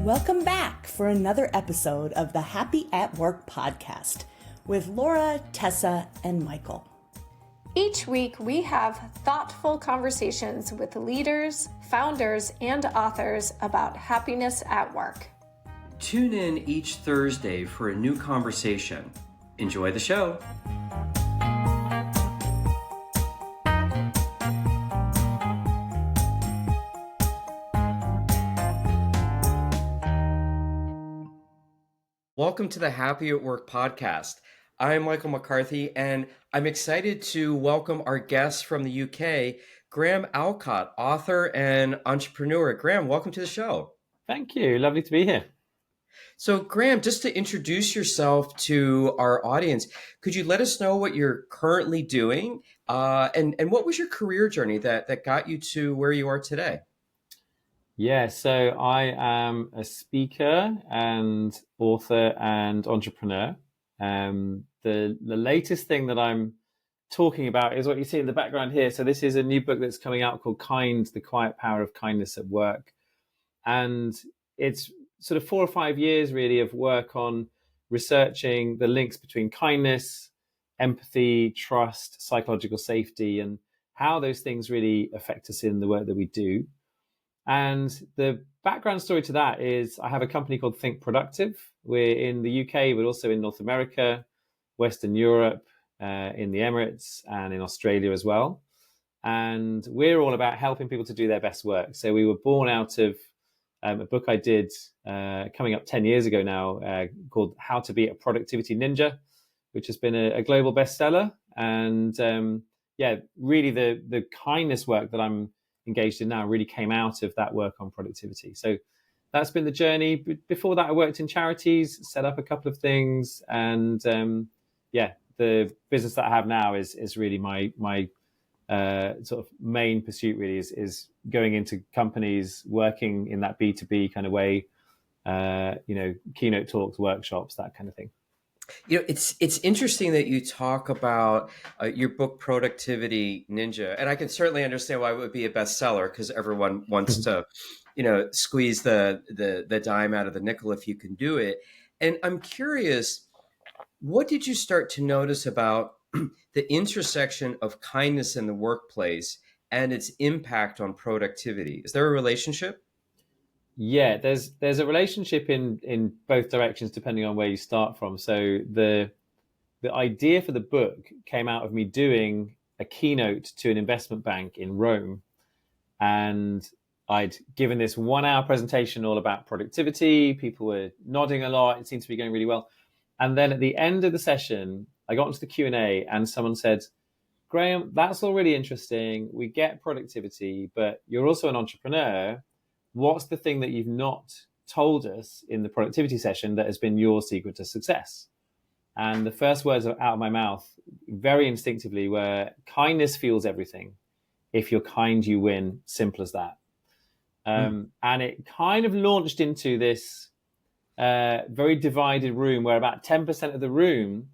Welcome back for another episode of the Happy at Work podcast with Laura, Tessa, and Michael. Each week, we have thoughtful conversations with leaders, founders, and authors about happiness at work. Tune in each Thursday for a new conversation. Enjoy the show. Welcome to the Happy at Work podcast. I'm Michael McCarthy, and I'm excited to welcome our guest from the UK, Graham Allcott, author and entrepreneur. Graham, welcome to the show. Thank you. Lovely to be here. So, Graham, just to introduce yourself to our audience, could you let us know what you're currently doing and what was your career journey that got you to where you are today? Yeah, so I am a speaker and author and entrepreneur. The latest thing that I'm talking about is what you see in the background here. So this is a new book that's coming out called Kind, The Quiet Power of Kindness at Work. And it's sort of 4 or 5 years really of work on researching the links between kindness, empathy, trust, psychological safety, and how those things really affect us in the work that we do. And the background story to that is I have a company called Think Productive. We're in the UK, but also in North America, Western Europe, in the Emirates, and in Australia as well. And we're all about helping people to do their best work. So we were born out of a book I did coming up 10 years ago now called How to Be a Productivity Ninja, which has been a global bestseller. And really the kindness work that I'm engaged in now really came out of that work on productivity. So that's been the journey. Before that, I worked in charities, set up a couple of things, and the business that I have now is really my sort of main pursuit. Really is going into companies, working in that B2B kind of way. Keynote talks, workshops, that kind of thing. You know, it's interesting that you talk about your book, Productivity Ninja, and I can certainly understand why it would be a bestseller because everyone wants to, squeeze the dime out of the nickel if you can do it. And I'm curious, what did you start to notice about the intersection of kindness in the workplace and its impact on productivity? Is there a relationship? Yeah, there's a relationship in both directions depending on where you start from. So the idea for the book came out of me doing a keynote to an investment bank in Rome, and I'd given this 1-hour presentation all about productivity. People were nodding a lot. It seemed to be going really well. And then at the end of the session, I got into the Q&A and someone said, "Graham, that's all really interesting. We get productivity, but you're also an entrepreneur. What's the thing that you've not told us in the productivity session that has been your secret to success?" And the first words out of my mouth very instinctively were, "Kindness fuels everything. If you're kind, you win. Simple as that." And it kind of launched into this very divided room where about 10% of the room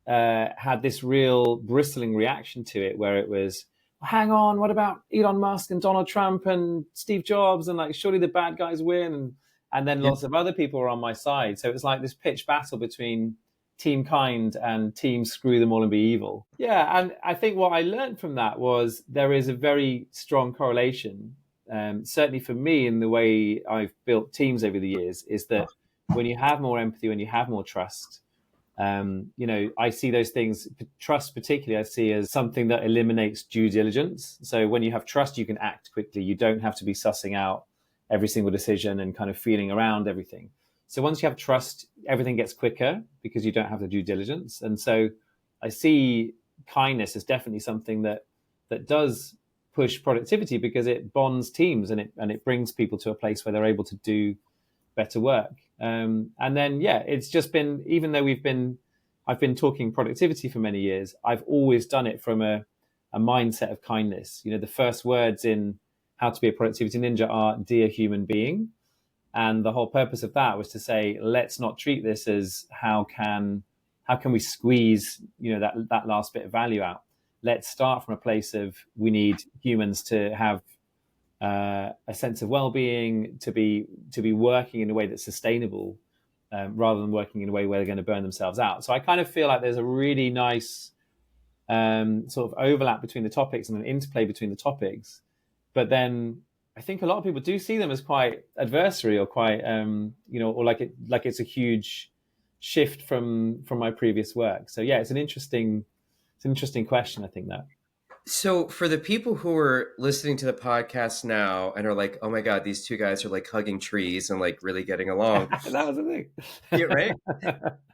had this real bristling reaction to it, where it was, "Hang on, what about Elon Musk and Donald Trump and Steve Jobs? And like, surely the bad guys win." And then lots of other people were on my side. So it was like this pitched battle between Team Kind and Team Screw Them All and Be Evil. Yeah, and I think what I learned from that was there is a very strong correlation, certainly for me in the way I've built teams over the years, is that when you have more empathy, when you have more trust, I see those things, trust particularly, I see as something that eliminates due diligence. So when you have trust, you can act quickly. You don't have to be sussing out every single decision and kind of feeling around everything. So once you have trust, everything gets quicker because you don't have the due diligence. And so I see kindness as definitely something that does push productivity because it bonds teams and it brings people to a place where they're able to do better work. And then, it's just been, even though I've been talking productivity for many years, I've always done it from a mindset of kindness. The first words in How to Be a Productivity Ninja are "Dear Human Being." And the whole purpose of that was to say, let's not treat this as how can we squeeze, that last bit of value out. Let's start from a place of we need humans to have a sense of well-being, to be working in a way that's sustainable, rather than working in a way where they're going to burn themselves out. So I kind of feel like there's a really nice sort of overlap between the topics and an interplay between the topics. But then I think a lot of people do see them as quite adversary, or quite or like it's a huge shift from my previous work. So yeah, it's an interesting question, I think, that. So for the people who are listening to the podcast now and are like, oh my God, these two guys are like hugging trees and like really getting along. That was the thing. Yeah, right?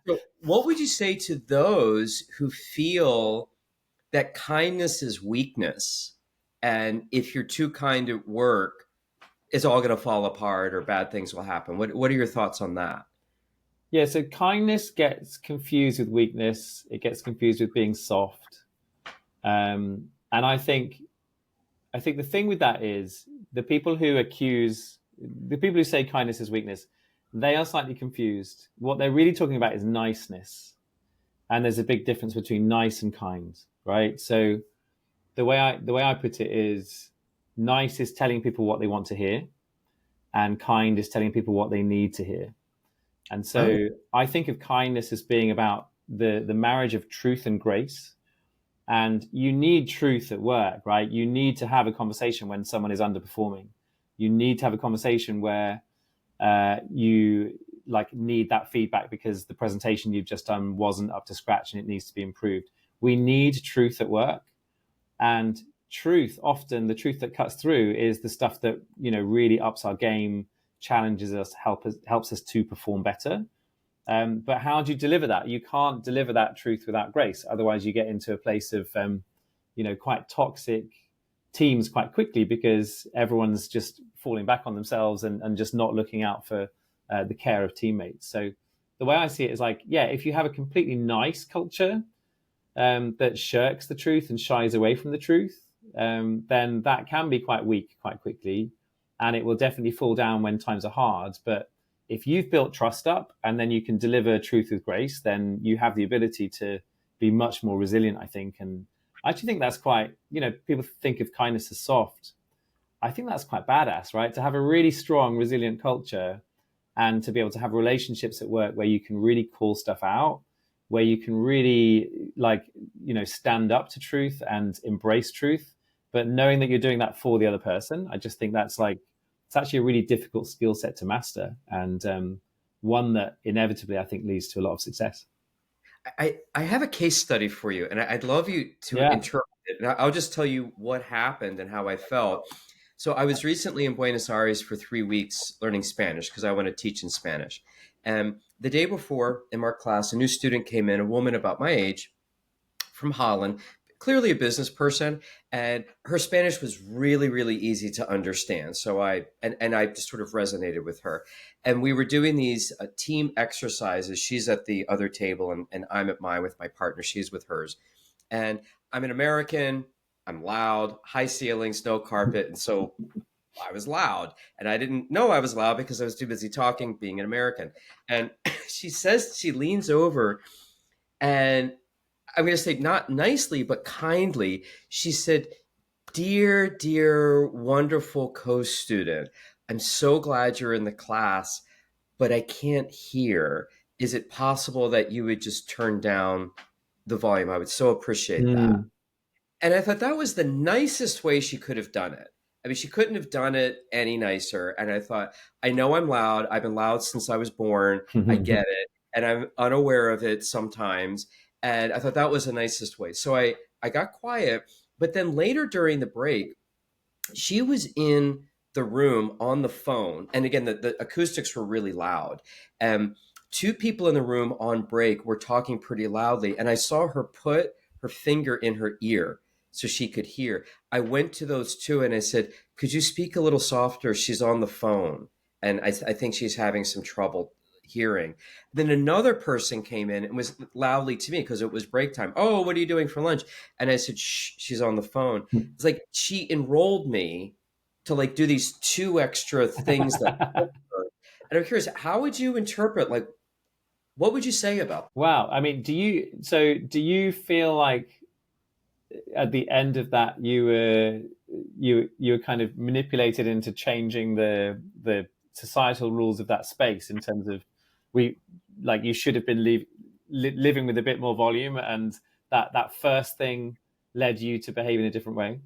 So what would you say to those who feel that kindness is weakness, and if you're too kind at work, it's all going to fall apart or bad things will happen? What are your thoughts on that? Yeah, so kindness gets confused with weakness. It gets confused with being soft. And I think the thing with that is the people who say kindness is weakness, they are slightly confused. What they're really talking about is niceness. And there's a big difference between nice and kind, right? So the way I put it is, nice is telling people what they want to hear, and kind is telling people what they need to hear. And so I think of kindness as being about the marriage of truth and grace. And you need truth at work, right? You need to have a conversation when someone is underperforming. You need to have a conversation where you need that feedback because the presentation you've just done wasn't up to scratch and it needs to be improved. We need truth at work. And truth, often the truth that cuts through, is the stuff that, really ups our game, challenges us, helps us to perform better. But how do you deliver that? You can't deliver that truth without grace. Otherwise you get into a place of, quite toxic teams quite quickly, because everyone's just falling back on themselves and just not looking out for the care of teammates. So the way I see it is if you have a completely nice culture that shirks the truth and shies away from the truth, then that can be quite weak quite quickly, and it will definitely fall down when times are hard. But if you've built trust up and then you can deliver truth with grace, then you have the ability to be much more resilient, I think. And I actually think that's quite, people think of kindness as soft. I think that's quite badass, right? To have a really strong, resilient culture, and to be able to have relationships at work where you can really call stuff out, where you can really stand up to truth and embrace truth, but knowing that you're doing that for the other person. I just think that's it's actually a really difficult skill set to master, and one that inevitably I think leads to a lot of success. I have a case study for you, and I'd love you to interpret it. And I'll just tell you what happened and how I felt. So I was recently in Buenos Aires for 3 weeks learning Spanish because I want to teach in Spanish. And the day before in our class, a new student came in, a woman about my age from Holland, clearly a business person, and her Spanish was really, really easy to understand. So I just sort of resonated with her. And we were doing these team exercises. She's at the other table and I'm at mine with my partner. She's with hers. And I'm an American. I'm loud, high ceilings, no carpet. And so I was loud, and I didn't know I was loud because I was too busy talking, being an American. And she leans over, and I'm going to say not nicely, but kindly, she said, dear, wonderful co-student, I'm so glad you're in the class, but I can't hear. Is it possible that you would just turn down the volume? I would so appreciate that. And I thought that was the nicest way she could have done it. I mean, she couldn't have done it any nicer. And I thought, I know I'm loud. I've been loud since I was born. I get it. And I'm unaware of it sometimes. And I thought that was the nicest way. So I got quiet. But then later during the break, she was in the room on the phone. And again, the acoustics were really loud. Two people in the room on break were talking pretty loudly. And I saw her put her finger in her ear so she could hear. I went to those two and I said, could you speak a little softer? She's on the phone. And I think she's having some trouble hearing. Then another person came in and was loudly to me because it was break time. Oh, what are you doing for lunch? And I said, shh, she's on the phone. It's like she enrolled me to do these two extra things that helped her. And I'm curious, how would you interpret, what would you say about that? Wow. I mean, do you feel like at the end of that you were you're kind of manipulated into changing the societal rules of that space in terms of you should have been living with a bit more volume, and that first thing led you to behave in a different way.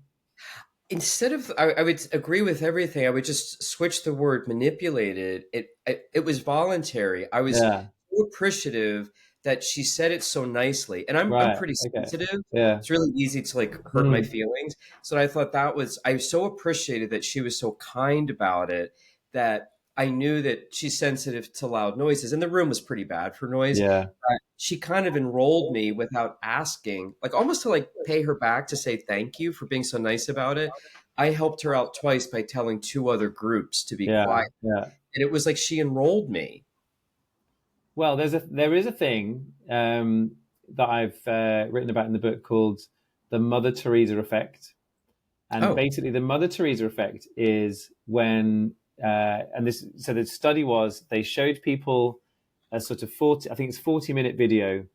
Instead of, I would agree with everything. I would just switch the word manipulated. It was voluntary. I was Yeah. so appreciative that she said it so nicely, and I'm Right. pretty Okay. sensitive. Yeah. It's really easy to like hurt my feelings. So I thought I so appreciated that she was so kind about it, that I knew that she's sensitive to loud noises, and the room was pretty bad for noise. Yeah. She kind of enrolled me without asking, like almost to like pay her back, to say thank you for being so nice about it. I helped her out twice by telling 2 other groups to be Yeah. quiet. Yeah. And it was like she enrolled me. Well, there is a thing that I've written about in the book called the Mother Teresa effect, and basically the Mother Teresa effect is when so the study was, they showed people a sort of 40-minute video,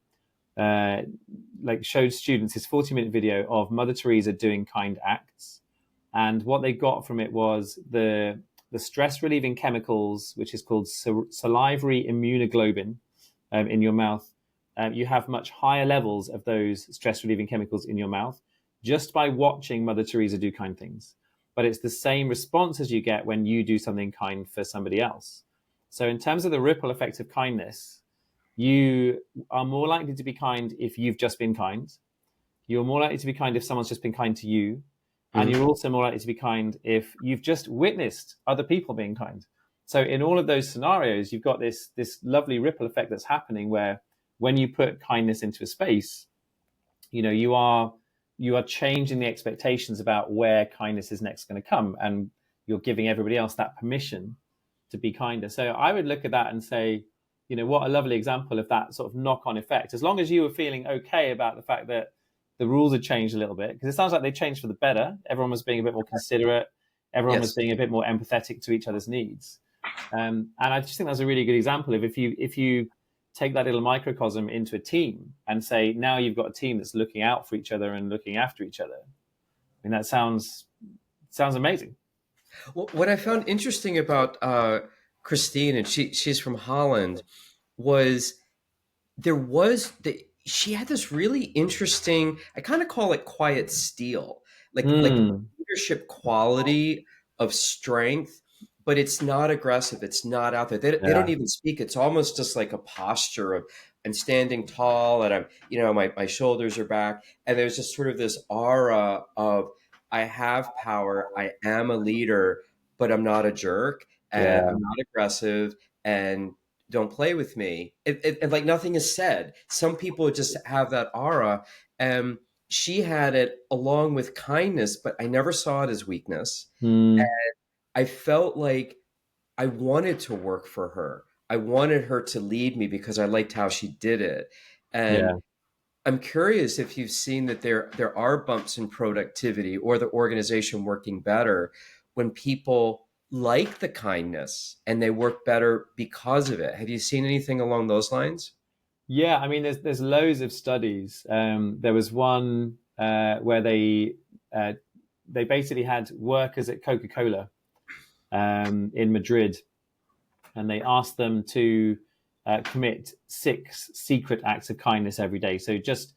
showed students this 40-minute video of Mother Teresa doing kind acts, and what they got from it was the stress relieving chemicals, which is called salivary immunoglobulin, in your mouth. You have much higher levels of those stress relieving chemicals in your mouth just by watching Mother Teresa do kind things. But it's the same response as you get when you do something kind for somebody else. So in terms of the ripple effect of kindness, you are more likely to be kind if you've just been kind. You're more likely to be kind if someone's just been kind to you. And you're also more likely to be kind if you've just witnessed other people being kind. So in all of those scenarios, you've got this lovely ripple effect that's happening, where when you put kindness into a space, you are changing the expectations about where kindness is next going to come, and you're giving everybody else that permission to be kinder. So I would look at that and say, what a lovely example of that sort of knock-on effect. As long as you were feeling okay about the fact that the rules had changed a little bit, because it sounds like they changed for the better. Everyone was being a bit more considerate. Everyone was being a bit more empathetic to each other's needs. And I just think that's a really good example of if you take that little microcosm into a team and say, now you've got a team that's looking out for each other and looking after each other. I mean, that sounds amazing. Well, what I found interesting about Christine, and she's from Holland, was she had this really interesting, I kind of call it quiet steel, like leadership quality of strength, but it's not aggressive. It's not out there. They don't even speak. It's almost just like a posture of, I'm standing tall, and I'm, my shoulders are back. And there's just sort of this aura of, I have power. I am a leader, but I'm not a jerk, and I'm not aggressive, and don't play with me. And like nothing is said. Some people just have that aura. And she had it along with kindness, but I never saw it as weakness. And I felt like I wanted to work for her. I wanted her to lead me because I liked how she did it. And I'm curious if you've seen that there are bumps in productivity or the organization working better when people like the kindness and they work better because of it. Have you seen anything along those lines? Yeah, I mean, there's loads of studies. There was one where they basically had workers at Coca-Cola in Madrid, and they asked them to commit 6 secret acts of kindness every day. So just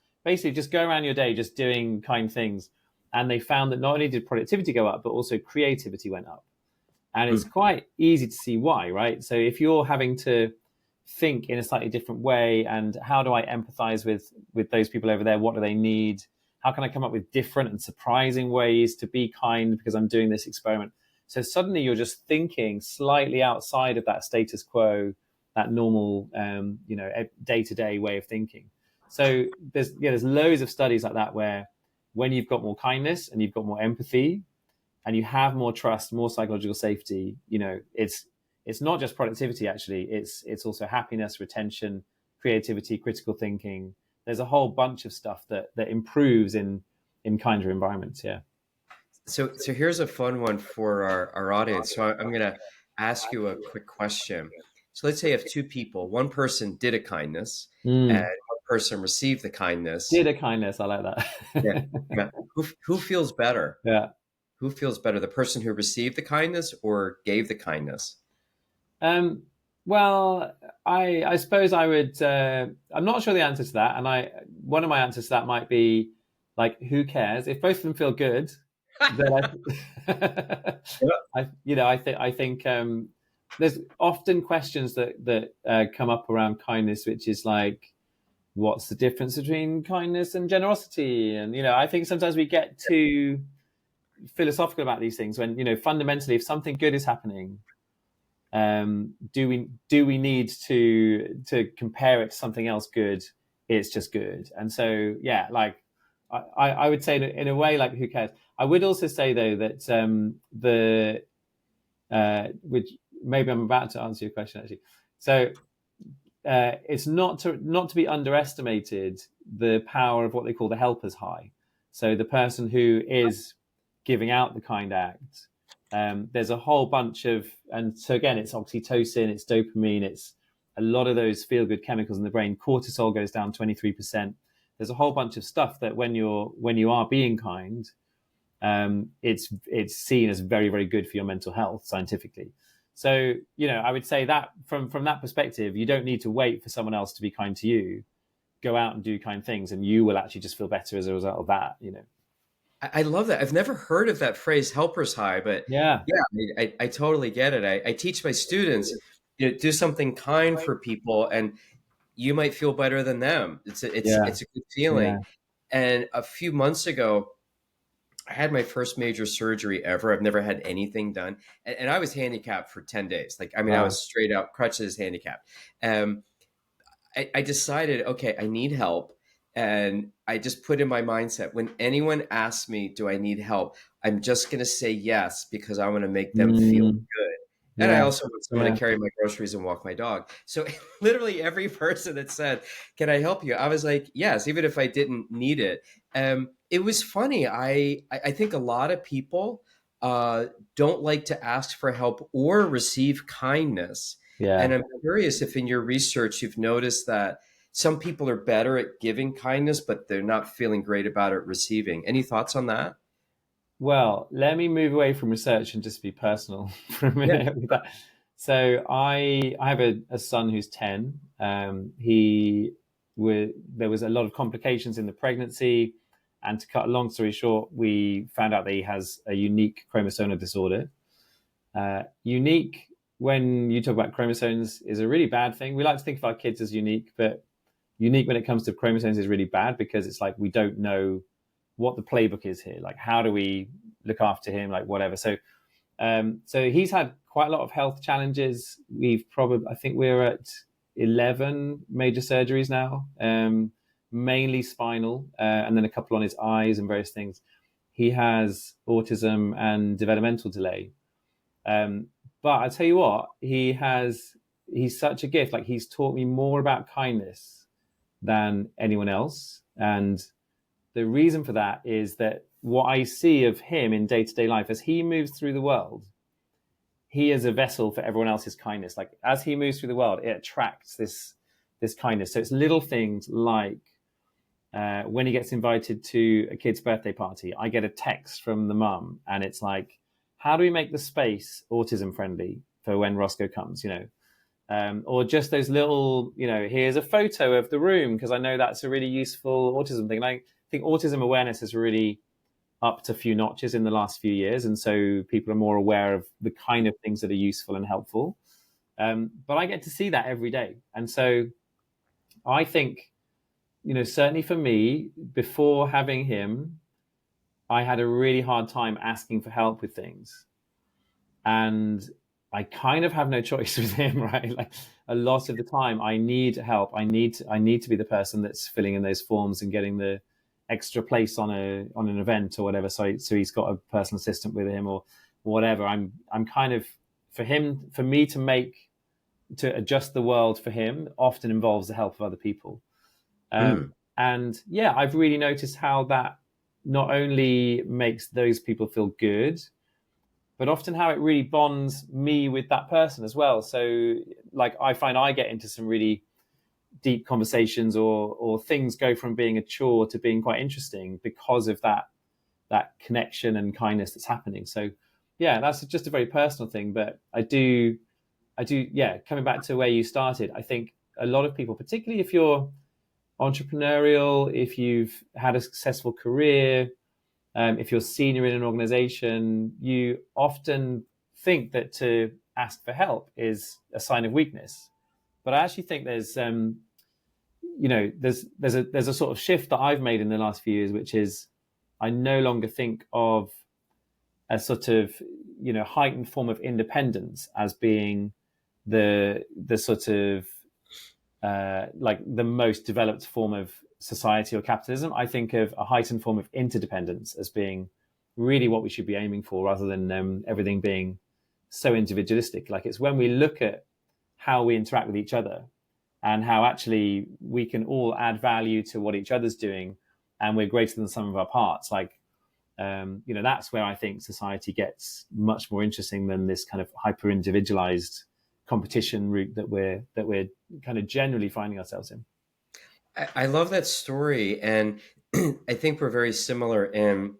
go around your day just doing kind things. And they found that not only did productivity go up, but also creativity went up. And it's quite easy to see why, right? So if you're having to think in a slightly different way, and how do I empathize with those people over there? What do they need? How can I come up with different and surprising ways to be kind because I'm doing this experiment? So suddenly you're just thinking slightly outside of that status quo, that normal, day-to-day way of thinking. So there's loads of studies like that where when you've got more kindness and you've got more empathy and you have more trust, more psychological safety, it's not just productivity, actually. It's also happiness, retention, creativity, critical thinking. There's a whole bunch of stuff that improves in kinder environments. Yeah. So here's a fun one for our audience. So I'm going to ask you a quick question. So let's say you have 2 people. One person did a kindness and one person received the kindness. Did a kindness. I like that. Yeah. Who feels better? Yeah. Who feels better, the person who received the kindness or gave the kindness? Well, I suppose I would. I'm not sure the answer to that, and one of my answers to that might be like, who cares if both of them feel good? Then I think there's often questions that come up around kindness, which is like, what's the difference between kindness and generosity? And I think sometimes we get too philosophical about these things when fundamentally, if something good is happening, do we need to compare it to something else good? It's just good. And so like I would say in a way, like, who cares? I would also say though that which maybe I'm about to answer your question actually. So it's not to be underestimated, the power of what they call the helper's high. So the person who is giving out the kind act, there's a whole bunch of, and so again, it's oxytocin, it's dopamine, it's a lot of those feel-good chemicals in the brain. Cortisol goes down 23%. There's a whole bunch of stuff that when you are being kind, it's seen as very, very good for your mental health scientifically. So, I would say that from that perspective, you don't need to wait for someone else to be kind to you. Go out and do kind things, and you will actually just feel better as a result of that. I love that. I've never heard of that phrase, helper's high, but Yeah, I totally get it. I teach my students, do something kind for people, and you might feel better than them. It's a good feeling. yeah. And a few months ago, I had my first major surgery ever. I've never had anything done. And I was handicapped for 10 days. Like, I mean, I Wow. was straight out crutches handicapped. I decided, okay, I need help. And I just put in my mindset, when anyone asks me, do I need help? I'm just going to say yes, because I want to make them feel good. And I Yeah, also want someone yeah. to carry my groceries and walk my dog. So literally every person that said, can I help you? I was like, yes, even if I didn't need it. It was funny. I think a lot of people don't like to ask for help or receive kindness. Yeah. And I'm curious if in your research you've noticed that some people are better at giving kindness, but they're not feeling great about it receiving. Any thoughts on that? Well, let me move away from research and just be personal for a Yeah. minute with that. So I have a son who's 10. There was a lot of complications in the pregnancy, and to cut a long story short, we found out that he has a unique chromosomal disorder. Unique, when you talk about chromosomes, is a really bad thing. We like to think of our kids as unique, but unique when it comes to chromosomes is really bad, because it's like we don't know what the playbook is here. Like, how do we look after him? Like, whatever. So he's had quite a lot of health challenges. I think we're at 11 major surgeries now, mainly spinal, and then a couple on his eyes and various things. He has autism and developmental delay. But I tell you what, he's such a gift. Like, he's taught me more about kindness than anyone else. And the reason for that is that what I see of him in day-to-day life, as he moves through the world, he is a vessel for everyone else's kindness. Like, as he moves through the world, it attracts this kindness. So it's little things like when he gets invited to a kid's birthday party, I get a text from the mum, and it's like, how do we make the space autism friendly for when Roscoe comes, or just those little, here's a photo of the room, because I know that's a really useful autism thing. Like, I think autism awareness has really upped a few notches in the last few years, and so people are more aware of the kind of things that are useful and helpful. But I get to see that every day, and so I think, certainly for me, before having him, I had a really hard time asking for help with things, and I kind of have no choice with him, right? Like, a lot of the time, I need help. I need to be the person that's filling in those forms and getting the extra place on an event or whatever. So he's got a personal assistant with him or whatever. I'm kind of, for me to adjust the world for him often involves the help of other people. And yeah, I've really noticed how that not only makes those people feel good, but often how it really bonds me with that person as well. So, like, I find I get into some really deep conversations, or things go from being a chore to being quite interesting because of that that connection and kindness that's happening. So yeah, that's just a very personal thing. But I do, yeah, coming back to where you started, I think a lot of people, particularly if you're entrepreneurial, if you've had a successful career, if you're senior in an organization, you often think that to ask for help is a sign of weakness. But I actually think there's a sort of shift that I've made in the last few years, which is I no longer think of a sort of heightened form of independence as being the sort of like the most developed form of society or capitalism. I think of a heightened form of interdependence as being really what we should be aiming for, rather than everything being so individualistic. Like, it's when we look at how we interact with each other and how actually we can all add value to what each other's doing, and we're greater than the sum of our parts. Like, that's where I think society gets much more interesting than this kind of hyper individualized competition route that we're kind of generally finding ourselves in. I love that story, and I think we're very similar in.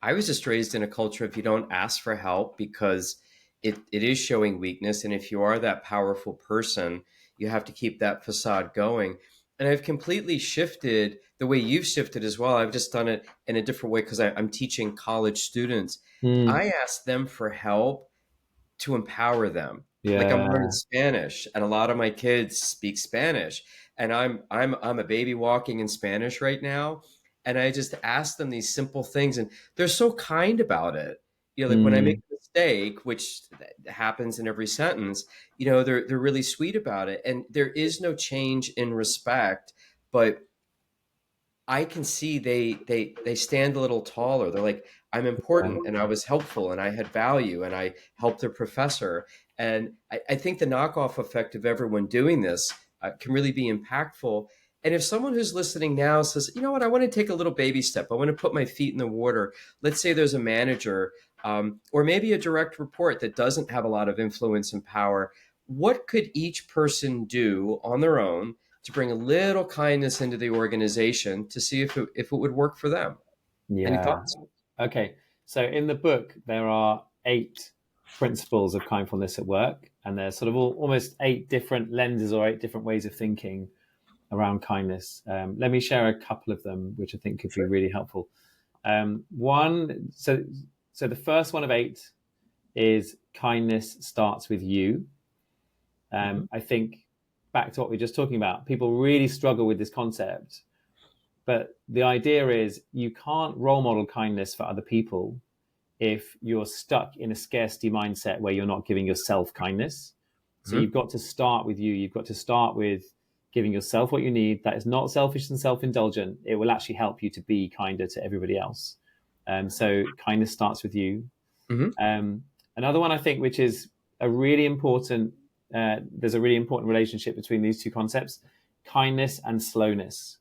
I was just raised in a culture of you don't ask for help because it is showing weakness, and if you are that powerful person, you have to keep that facade going. And I've completely shifted the way you've shifted as well. I've just done it in a different way because I'm teaching college students. I ask them for help to empower them. Like, I'm learning Yeah. Spanish, and a lot of my kids speak Spanish, and I'm a baby walking in Spanish right now, and I just ask them these simple things, and they're so kind about it. Like when I make a mistake, which happens in every sentence, they're really sweet about it, and there is no change in respect, but I can see they stand a little taller. They're like, I'm important, and I was helpful, and I had value, and I helped their professor. And I think the knockoff effect of everyone doing this can really be impactful. And if someone who's listening now says, you know what, I want to take a little baby step, I want to put my feet in the water. Let's say there's a manager or maybe a direct report that doesn't have a lot of influence and power. What could each person do on their own to bring a little kindness into the organization to see if it would work for them? Any Yeah. thoughts? Okay. So in the book, there are 8 principles of kindfulness at work, and there's sort of almost 8 different lenses or 8 different ways of thinking around kindness. Let me share a couple of them, which I think could be really helpful. So the first one of 8 is kindness starts with you. I think back to what we were just talking about, people really struggle with this concept. But the idea is you can't role model kindness for other people if you're stuck in a scarcity mindset where you're not giving yourself kindness. So you've got to start with you. You've got to start with giving yourself what you need. That is not selfish and self-indulgent. It will actually help you to be kinder to everybody else. So kindness starts with you. Another one, I think, which is a really important, there's a really important relationship between these two concepts, kindness and slowness.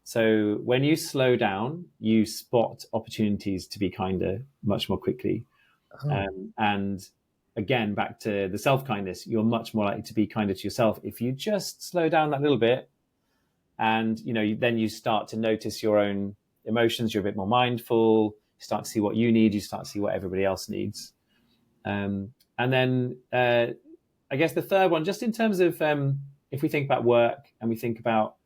So when you slow down, you spot opportunities to be kinder much more quickly. And again, back to the self-kindness, you're much more likely to be kinder to yourself if you just slow down that little bit. And, then you start to notice your own emotions. You're a bit more mindful. You start to see what you need. You start to see what everybody else needs. And then I guess the third one, just in terms of if we think about work and we think about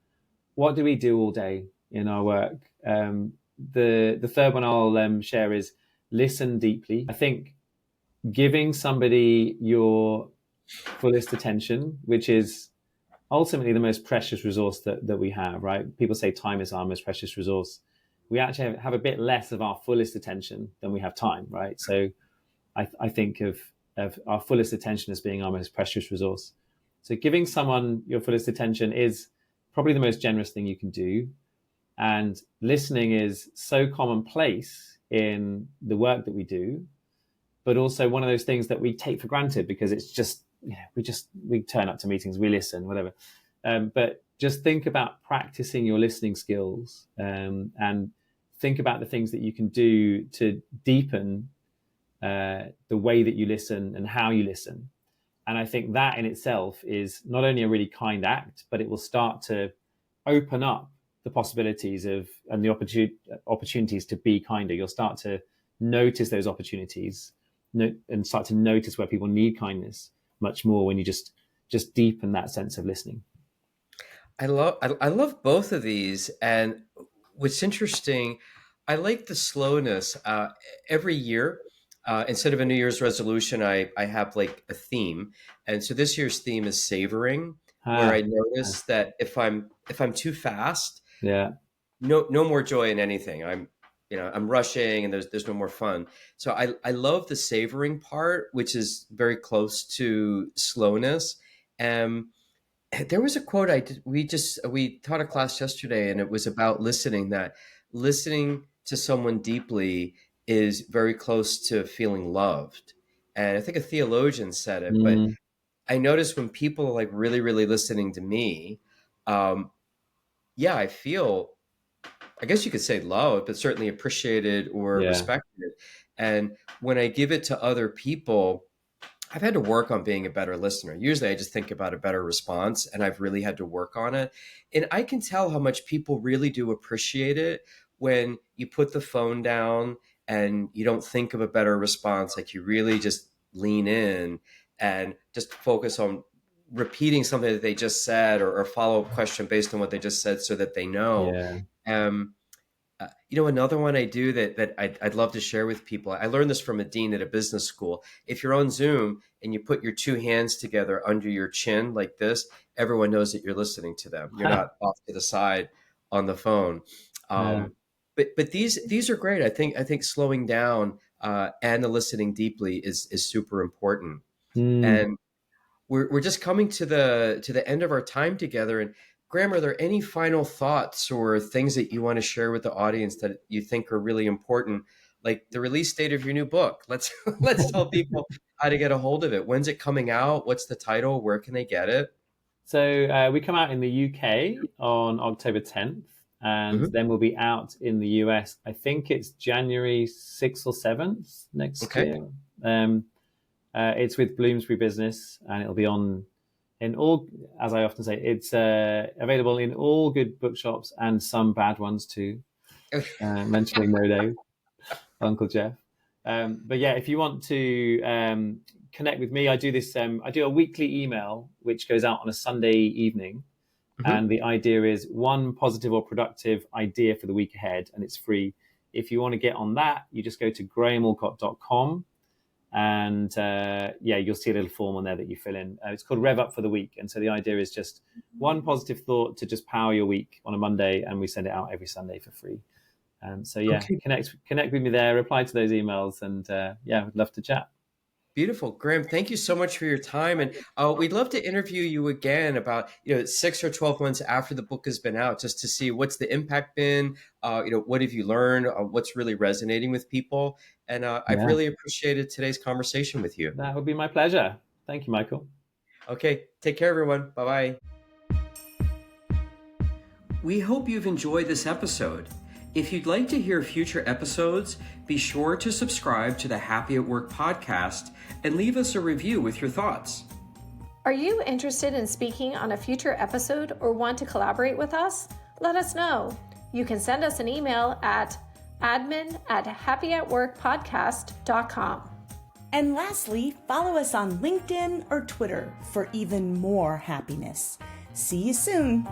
what do we do all day in our work, the third one I'll share is listen deeply. I think giving somebody your fullest attention, which is ultimately the most precious resource that we have, right? People say time is our most precious resource. We actually have a bit less of our fullest attention than we have time, right? So I think of our fullest attention as being our most precious resource. So giving someone your fullest attention is probably the most generous thing you can do. And listening is so commonplace in the work that we do, but also one of those things that we take for granted because it's just, we turn up to meetings, we listen, whatever. But just think about practicing your listening skills and think about the things that you can do to deepen the way that you listen and how you listen. And I think that in itself is not only a really kind act, but it will start to open up the possibilities and the opportunities to be kinder. You'll start to notice those opportunities and start to notice where people need kindness much more when you just deepen that sense of listening. I love both of these, and what's interesting, I like the slowness. Every year, instead of a New Year's resolution, I have like a theme, and so this year's theme is savoring, where I notice that if I'm too fast, no more joy in anything. I'm rushing, and there's no more fun. So I love the savoring part, which is very close to slowness. There was a quote we taught a class yesterday, and it was about listening, that listening to someone deeply is very close to feeling loved. And I think a theologian said it, but I notice when people are like really, really listening to me, I feel, I guess you could say loved, but certainly appreciated or respected. And when I give it to other people, I've had to work on being a better listener. Usually I just think about a better response, and I've really had to work on it. And I can tell how much people really do appreciate it when you put the phone down and you don't think of a better response. Like, you really just lean in and just focus on repeating something that they just said, or follow up question based on what they just said, so that they know. Another one I do that I'd love to share with people. I learned this from a dean at a business school. If you're on Zoom and you put your two hands together under your chin like this, everyone knows that you're listening to them. You're not off to the side on the phone. But these are great. I think slowing down and the listening deeply is super important. And we're just coming to the end of our time together. And Graham, are there any final thoughts or things that you want to share with the audience that you think are really important, like the release date of your new book? Let's tell people how to get a hold of it. When's it coming out? What's the title? Where can they get it? So we come out in the UK on October 10th, and then we'll be out in the US. I think it's January 6th or 7th next year. It's with Bloomsbury Business, and it'll be in all, as I often say, it's available in all good bookshops and some bad ones too. Mentioning no Dave, Uncle Jeff. But yeah, if you want to connect with me, I do this. I do a weekly email which goes out on a Sunday evening, and the idea is one positive or productive idea for the week ahead, and it's free. If you want to get on that, you just go to grahamallcott.com. And you'll see a little form on there that you fill in. It's called Rev Up for the Week. And so the idea is just one positive thought to just power your week on a Monday, and we send it out every Sunday for free. Connect with me there, reply to those emails, and I'd love to chat. Beautiful. Graham, thank you so much for your time. And we'd love to interview you again about, 6 or 12 months after the book has been out, just to see what's the impact been, what have you learned, what's really resonating with people. And I've really appreciated today's conversation with you. That would be my pleasure. Thank you, Michael. Okay. Take care, everyone. Bye-bye. We hope you've enjoyed this episode. If you'd like to hear future episodes, be sure to subscribe to the Happy at Work podcast and leave us a review with your thoughts. Are you interested in speaking on a future episode or want to collaborate with us? Let us know. You can send us an email at admin@happyatworkpodcast.com. And lastly, follow us on LinkedIn or Twitter for even more happiness. See you soon.